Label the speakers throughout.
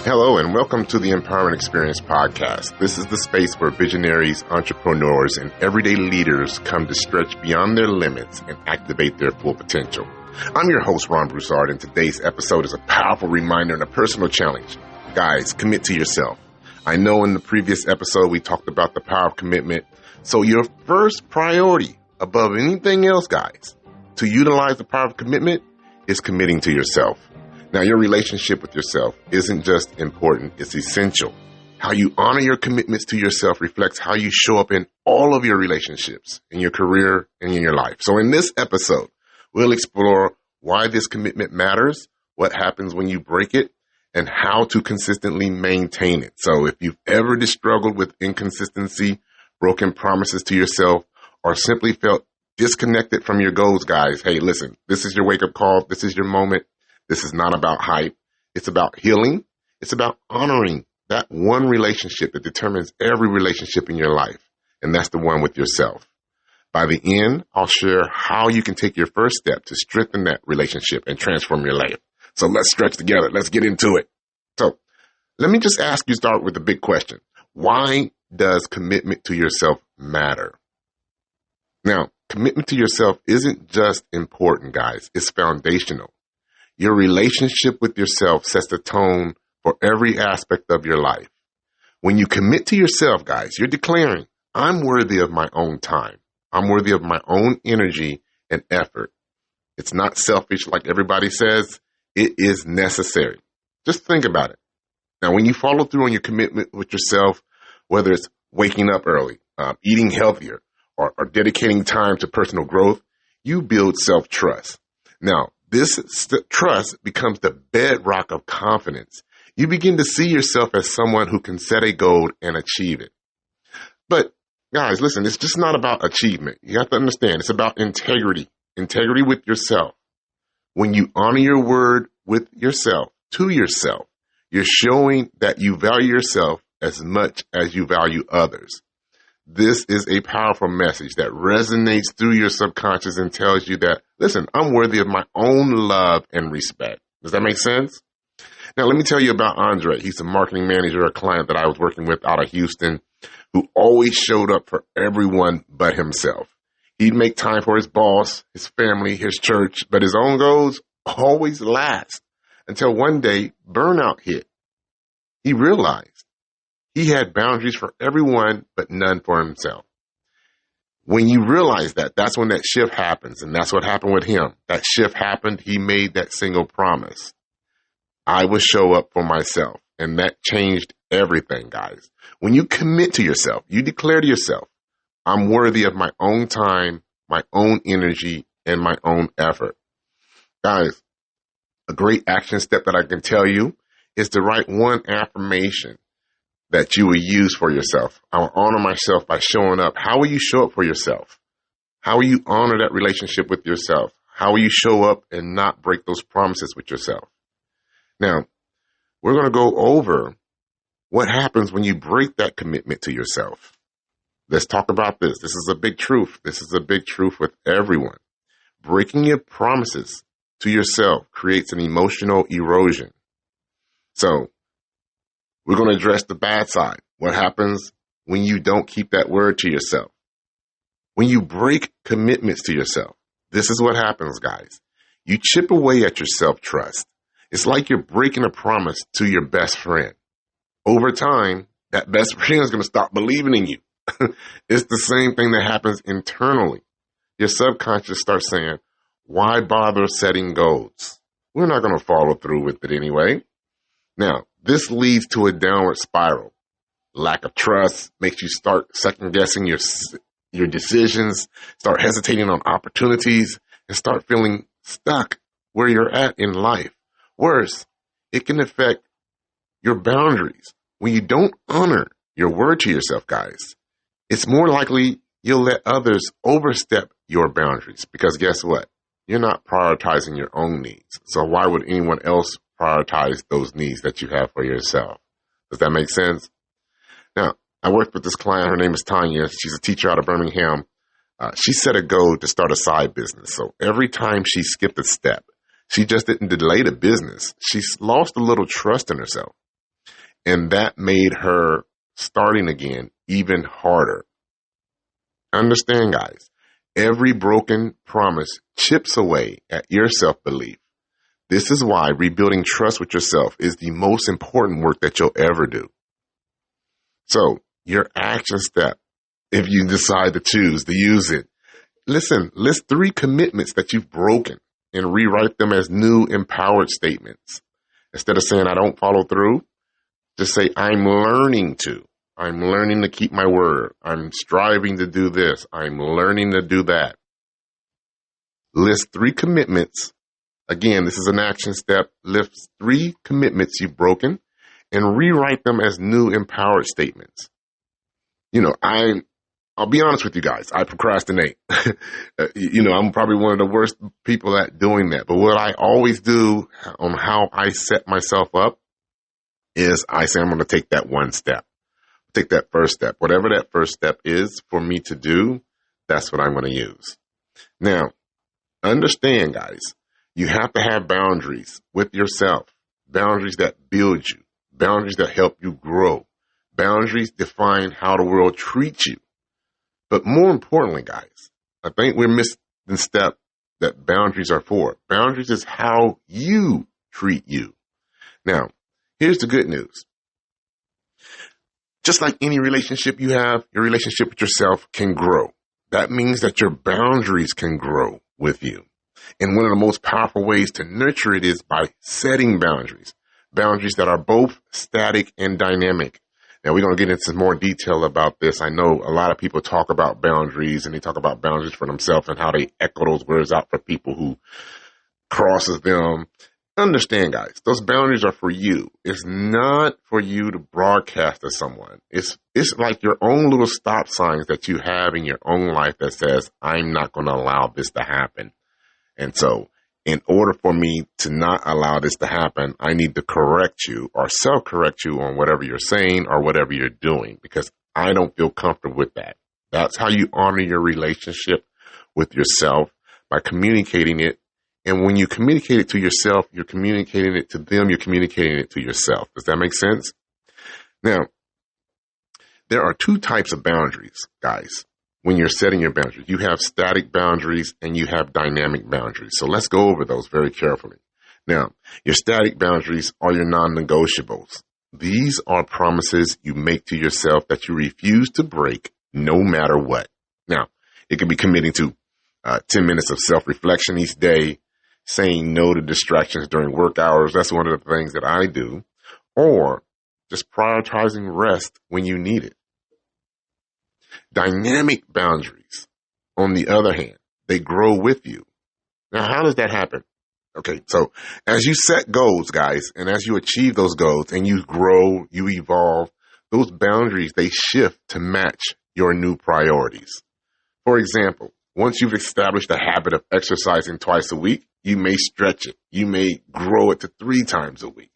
Speaker 1: Hello and welcome to the Empowerment Experience podcast. This is the space where visionaries, entrepreneurs, and everyday leaders come to stretch beyond their limits and activate their full potential. I'm your host, Broussard, and today's episode is a powerful reminder and a personal challenge. Guys, commit to yourself. I know in the previous episode we talked about the power of commitment. So your first priority above anything else, guys, to utilize the power of commitment is committing to yourself. Now, your relationship with yourself isn't just important, it's essential. How you honor your commitments to yourself reflects how you show up in all of your relationships, in your career, and in your life. So in this episode, we'll explore why this commitment matters, what happens when you break it, and how to consistently maintain it. So if you've ever struggled with inconsistency, broken promises to yourself, or simply felt disconnected from your goals, guys, hey, listen, this is your wake-up call. This is your moment. This is not about hype. It's about healing. It's about honoring that one relationship that determines every relationship in your life, and that's the one with yourself. By the end, I'll share how you can take your first step to strengthen that relationship and transform your life. So let's stretch together. Let's get into it. So let me just ask you, start with the big question. Why does commitment to yourself matter? Now, commitment to yourself isn't just important, guys. It's foundational. Your relationship with yourself sets the tone for every aspect of your life. When you commit to yourself, guys, you're declaring, I'm worthy of my own time. I'm worthy of my own energy and effort. It's not selfish like everybody says. It is necessary. Just think about it. Now, when you follow through on your commitment with yourself, whether it's waking up early, eating healthier, or dedicating time to personal growth, you build self-trust. Now, this trust becomes the bedrock of confidence. You begin to see yourself as someone who can set a goal and achieve it. But guys, listen, it's just not about achievement. You have to understand it's about integrity with yourself. When you honor your word with yourself, to yourself, you're showing that you value yourself as much as you value others. This is a powerful message that resonates through your subconscious and tells you that, listen, I'm worthy of my own love and respect. Does that make sense? Now, let me tell you about Andre. He's a marketing manager, a client that I was working with out of Houston, who always showed up for everyone but himself. He'd make time for his boss, his family, his church, but his own goals always last until one day burnout hit. He realized he had boundaries for everyone, but none for himself. When you realize that, that's when that shift happens. And that's what happened with him. That shift happened. He made that single promise. I will show up for myself. And that changed everything, guys. When you commit to yourself, you declare to yourself, I'm worthy of my own time, my own energy, and my own effort. Guys, a great action step that I can tell you is to write one affirmation that you will use for yourself. I will honor myself by showing up. How will you show up for yourself? How will you honor that relationship with yourself? How will you show up and not break those promises with yourself? Now, we're going to go over what happens when you break that commitment to yourself. Let's talk about this. This is a big truth. This is a big truth with everyone. Breaking your promises to yourself creates an emotional erosion. So, we're going to address the bad side. What happens when you don't keep that word to yourself? When you break commitments to yourself, this is what happens, guys. You chip away at your self-trust. It's like you're breaking a promise to your best friend. Over time, that best friend is going to stop believing in you. It's the same thing that happens internally. Your subconscious starts saying, why bother setting goals? We're not going to follow through with it anyway. Now, this leads to a downward spiral. Lack of trust makes you start second-guessing your decisions, start hesitating on opportunities, and start feeling stuck where you're at in life. Worse, it can affect your boundaries. When you don't honor your word to yourself, guys, it's more likely you'll let others overstep your boundaries because guess what? You're not prioritizing your own needs. So why would anyone else prioritize those needs that you have for yourself? Does that make sense? Now, I worked with this client. Her name is Tanya. She's a teacher out of Birmingham. She set a goal to start a side business. So every time she skipped a step, she just didn't delay the business. She lost a little trust in herself. And that made her starting again even harder. Understand, guys, every broken promise chips away at your self-belief. This is why rebuilding trust with yourself is the most important work that you'll ever do. So your action step, if you decide to choose to use it, listen, list 3 commitments that you've broken and rewrite them as new empowered statements. Instead of saying I don't follow through, just say I'm learning to. I'm learning to keep my word. I'm striving to do this. I'm learning to do that. List 3 commitments. Again, this is an action step. List 3 commitments you've broken and rewrite them as new empowered statements. I'll be honest with you guys. I procrastinate. I'm probably one of the worst people at doing that. But what I always do on how I set myself up is I say I'm going to take that one step. Take that first step. Whatever that first step is for me to do, that's what I'm going to use. Now, understand, guys, you have to have boundaries with yourself. Boundaries that build you. Boundaries that help you grow. Boundaries define how the world treats you. But more importantly, guys, I think we're missing the step that boundaries are for. Boundaries is how you treat you. Now, here's the good news. Just like any relationship you have, your relationship with yourself can grow. That means that your boundaries can grow with you. And one of the most powerful ways to nurture it is by setting boundaries. Boundaries that are both static and dynamic. Now, we're going to get into some more detail about this. I know a lot of people talk about boundaries, and they talk about boundaries for themselves and how they echo those words out for people who crosses them. Understand, guys, those boundaries are for you. It's not for you to broadcast to someone. It's like your own little stop signs that you have in your own life that says, I'm not going to allow this to happen. And so in order for me to not allow this to happen, I need to correct you or self-correct you on whatever you're saying or whatever you're doing, because I don't feel comfortable with that. That's how you honor your relationship with yourself, by communicating it. And when you communicate it to yourself, you're communicating it to them, you're communicating it to yourself. Does that make sense? Now, there are 2 types of boundaries, guys. When you're setting your boundaries, you have static boundaries and you have dynamic boundaries. So let's go over those very carefully. Now, your static boundaries are your non-negotiables. These are promises you make to yourself that you refuse to break no matter what. Now, it could be committing to 10 minutes of self-reflection each day, saying no to distractions during work hours. That's one of the things that I do. Or just prioritizing rest when you need it. Dynamic boundaries, on the other hand, they grow with you. Now, how does that happen? Okay, so as you set goals, guys, and as you achieve those goals and you grow, you evolve, those boundaries, they shift to match your new priorities. For example, once you've established a habit of exercising twice a week, you may stretch it. You may grow it to 3 times a week.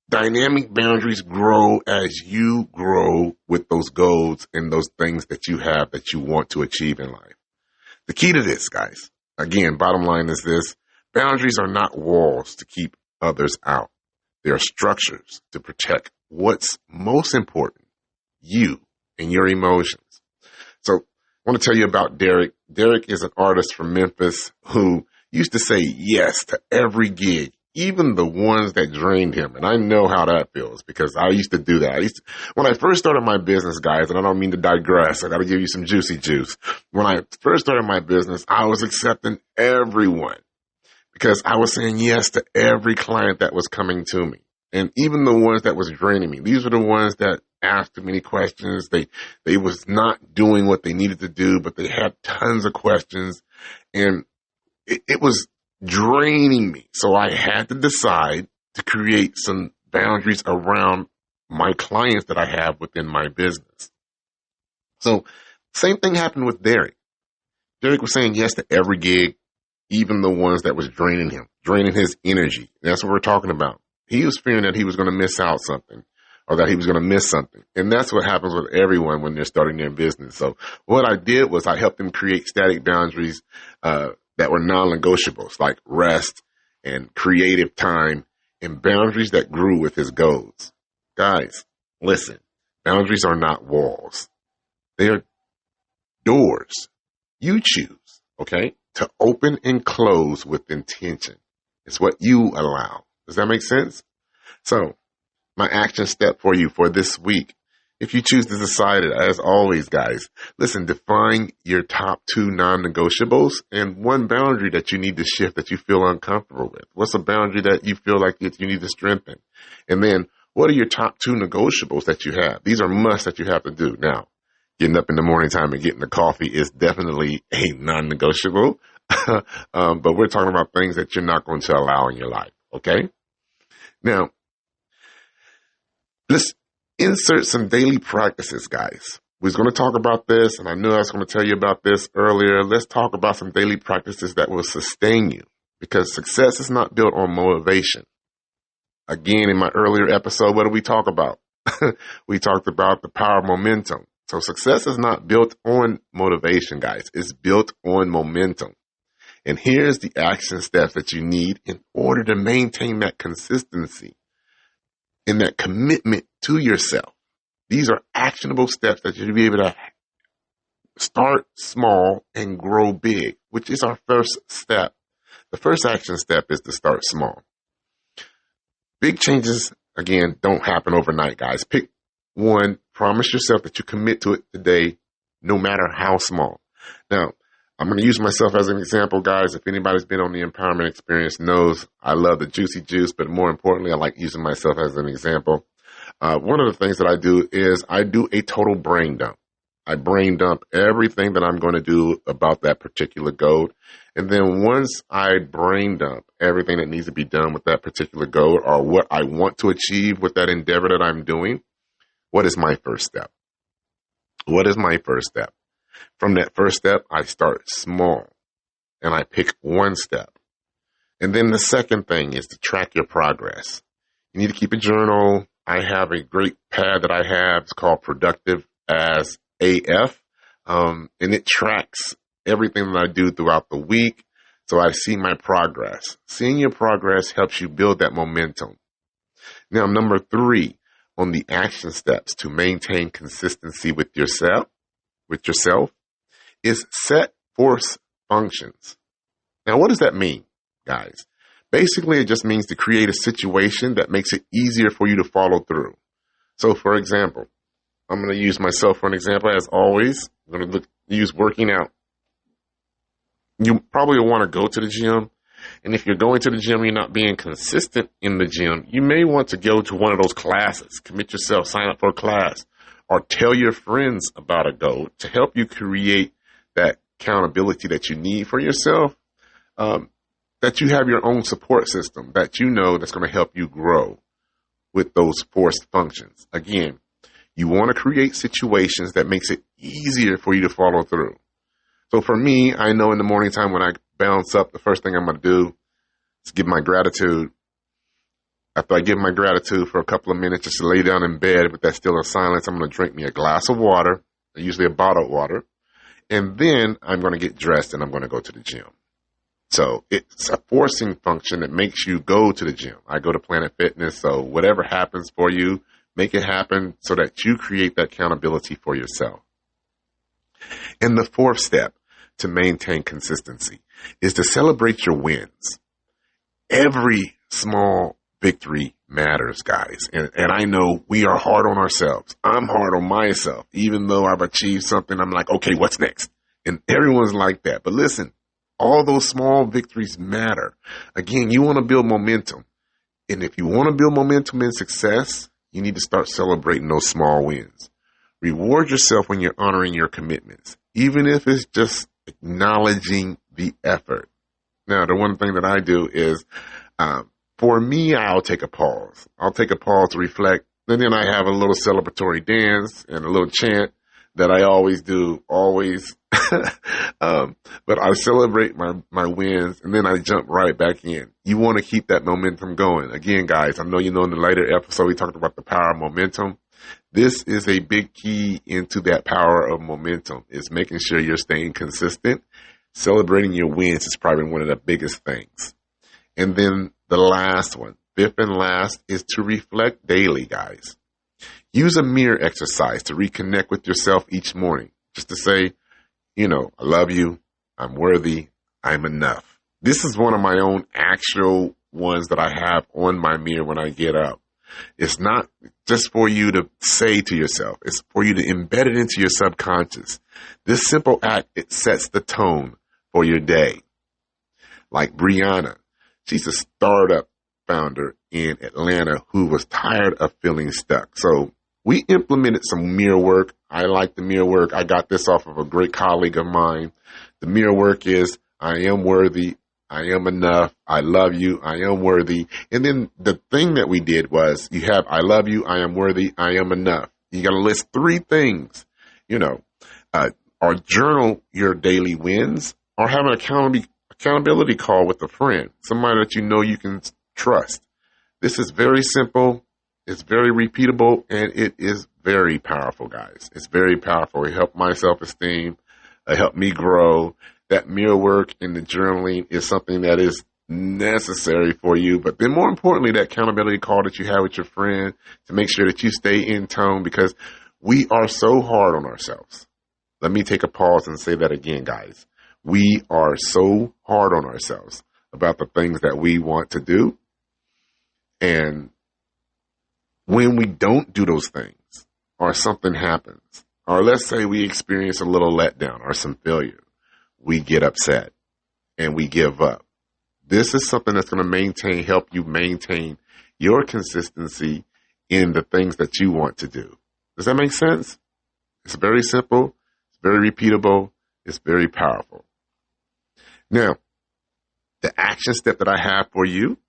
Speaker 1: Dynamic boundaries grow as you grow with those goals and those things that you have that you want to achieve in life. The key to this, guys, again, bottom line is this: boundaries are not walls to keep others out. They are structures to protect what's most important, you and your emotions. So I want to tell you about Derek. Derek is an artist from Memphis who used to say yes to every gig, even the ones that drained him. And I know how that feels because I used to do that. When I first started my business, guys, and I don't mean to digress, I got to give you some juicy juice. When I first started my business, I was accepting everyone because I was saying yes to every client that was coming to me. And even the ones that was draining me. These were the ones that asked too many questions. They was not doing what they needed to do, but they had tons of questions. And it was draining me. So I had to decide to create some boundaries around my clients that I have within my business. So same thing happened with Derek. Derek was saying yes to every gig, even the ones that was draining him, draining his energy. That's what we're talking about. He was fearing that he was going to miss out something or that he was going to miss something. And that's what happens with everyone when they're starting their business. So what I did was I helped them create static boundaries, that were non-negotiables, like rest and creative time, and boundaries that grew with his goals. Guys, listen, boundaries are not walls. They are doors. You choose, okay, to open and close with intention. It's what you allow. Does that make sense? So, my action step for you for this week, if you choose to decide it, as always, guys, listen, define your top 2 non-negotiables and one boundary that you need to shift that you feel uncomfortable with. What's a boundary that you feel like you need to strengthen? And then, what are your top 2 negotiables that you have? These are musts that you have to do. Now, getting up in the morning time and getting the coffee is definitely a non-negotiable. But we're talking about things that you're not going to allow in your life. Okay. Now, let's insert some daily practices, guys. We was going to talk about this, and I knew I was going to tell you about this earlier. Let's talk about some daily practices that will sustain you, because success is not built on motivation. Again, in my earlier episode, what did we talk about? We talked about the power of momentum. So success is not built on motivation, guys. It's built on momentum. And here's the action steps that you need in order to maintain that consistency and that commitment to yourself. These are actionable steps that you'll be able to start small and grow big, which is our first step. The first action step is to start small. Big changes, again, don't happen overnight, guys. Pick one, promise yourself that you commit to it today, no matter how small. Now, I'm going to use myself as an example, guys. If anybody's been on the empowerment experience knows I love the juicy juice, but more importantly, I like using myself as an example. One of the things that I do is I do a total brain dump. I brain dump everything that I'm going to do about that particular goal. And then once I brain dump everything that needs to be done with that particular goal or what I want to achieve with that endeavor that I'm doing, what is my first step? What is my first step? From that first step, I start small and I pick one step. And then the second thing is to track your progress. You need to keep a journal. I have a great pad that I have. It's called Productive as AF. And it tracks everything that I do throughout the week. So I see my progress. Seeing your progress helps you build that momentum. Now, number 3 on the action steps to maintain consistency with yourself is set force functions. Now, what does that mean, guys? Basically, it just means to create a situation that makes it easier for you to follow through. So, for example, I'm going to use myself for an example. As always, I'm going to use working out. You probably want to go to the gym. And if you're going to the gym, you're not being consistent in the gym, you may want to go to one of those classes, commit yourself, sign up for a class, or tell your friends about a goal to help you create that accountability that you need for yourself, that you have your own support system that you know that's going to help you grow with those forced functions. Again, you want to create situations that makes it easier for you to follow through. So for me, I know in the morning time when I bounce up, the first thing I'm going to do is give my gratitude. After I give my gratitude for a couple of minutes, just to lay down in bed with that still of silence, I'm going to drink me a glass of water, usually a bottled water, and then I'm going to get dressed and I'm going to go to the gym. So it's a forcing function that makes you go to the gym. I go to Planet Fitness, so whatever happens for you, make it happen so that you create that accountability for yourself. And the fourth step to maintain consistency is to celebrate your wins. Every small victory matters, guys. And I know we are hard on ourselves. I'm hard on myself. Even though I've achieved something, I'm like, okay, what's next? And everyone's like that. But listen, all those small victories matter. Again, you want to build momentum. And if you want to build momentum and success, you need to start celebrating those small wins. Reward yourself when you're honoring your commitments, even if it's just acknowledging the effort. Now, the one thing that I do is, for me, I'll take a pause. I'll take a pause to reflect. And then I have a little celebratory dance and a little chant that I always do, always. But I celebrate my wins and then I jump right back in. You want to keep that momentum going. Again, guys, I know you know in the later episode, we talked about the power of momentum. This is a big key into that power of momentum, is making sure you're staying consistent. Celebrating your wins is probably one of the biggest things. And then the last one, fifth and last, is to reflect daily, guys. Use a mirror exercise to reconnect with yourself each morning. Just to say, I love you. I'm worthy. I'm enough. This is one of my own actual ones that I have on my mirror when I get up. It's not just for you to say to yourself. It's for you to embed it into your subconscious. This simple act, it sets the tone for your day. Like Brianna, she's a startup founder in Atlanta who was tired of feeling stuck. So we implemented some mirror work. I like the mirror work. I got this off of a great colleague of mine. The mirror work is, I am worthy. I am enough. I love you. I am worthy. And then the thing that we did was you have, I love you. I am worthy. I am enough. You got to list 3 things, or journal your daily wins, or have an accountability call with a friend, somebody that you can trust. This is very simple. It's very repeatable, and it is very powerful, guys. It's very powerful. It helped my self-esteem. It helped me grow. That mirror work and the journaling is something that is necessary for you. But then more importantly, that accountability call that you have with your friend to make sure that you stay in tone, because we are so hard on ourselves. Let me take a pause and say that again, guys. We are so hard on ourselves about the things that we want to do. And when we don't do those things, or something happens, or let's say we experience a little letdown or some failure, we get upset and we give up. This is something that's going to help you maintain your consistency in the things that you want to do. Does that make sense? It's very simple. It's very repeatable. It's very powerful. Now, the action step that I have for you,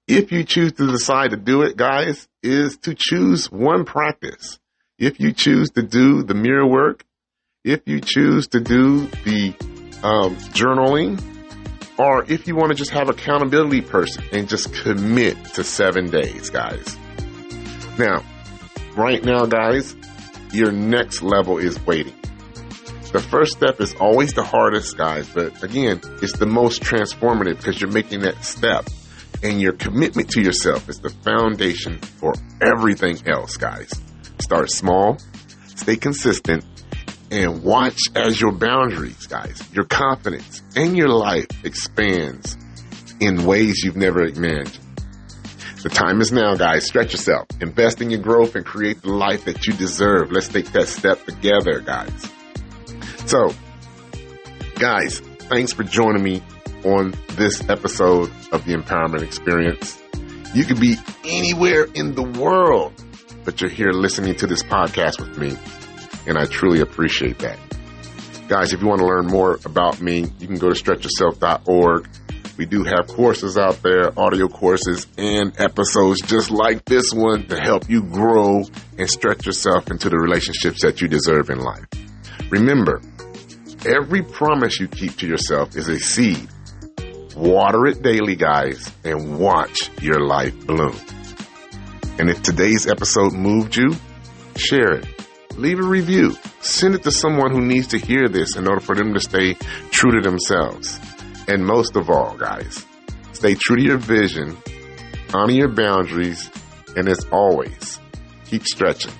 Speaker 1: if you choose to decide to do it, guys, is to choose one practice. If you choose to do the mirror work, if you choose to do the journaling, or if you want to just have accountability person and just commit to 7 days, guys. Now, right now, guys, your next level is waiting. The first step is always the hardest, guys, but again, it's the most transformative because you're making that step, and your commitment to yourself is the foundation for everything else, guys. Start small, stay consistent, and watch as your boundaries, guys, your confidence, and your life expands in ways you've never imagined. The time is now, guys. Stretch yourself, invest in your growth, and create the life that you deserve. Let's take that step together, guys. So, guys, thanks for joining me on this episode of the Empowerment Experience. You could be anywhere in the world, but you're here listening to this podcast with me, and I truly appreciate that. Guys, if you want to learn more about me, you can go to stretchyourself.org. We do have courses out there, audio courses, and episodes just like this one to help you grow and stretch yourself into the relationships that you deserve in life. Remember, every promise you keep to yourself is a seed. Water it daily, guys, and watch your life bloom. And if today's episode moved you, share it. Leave a review. Send it to someone who needs to hear this in order for them to stay true to themselves. And most of all, guys, stay true to your vision, honor your boundaries, and as always, keep stretching.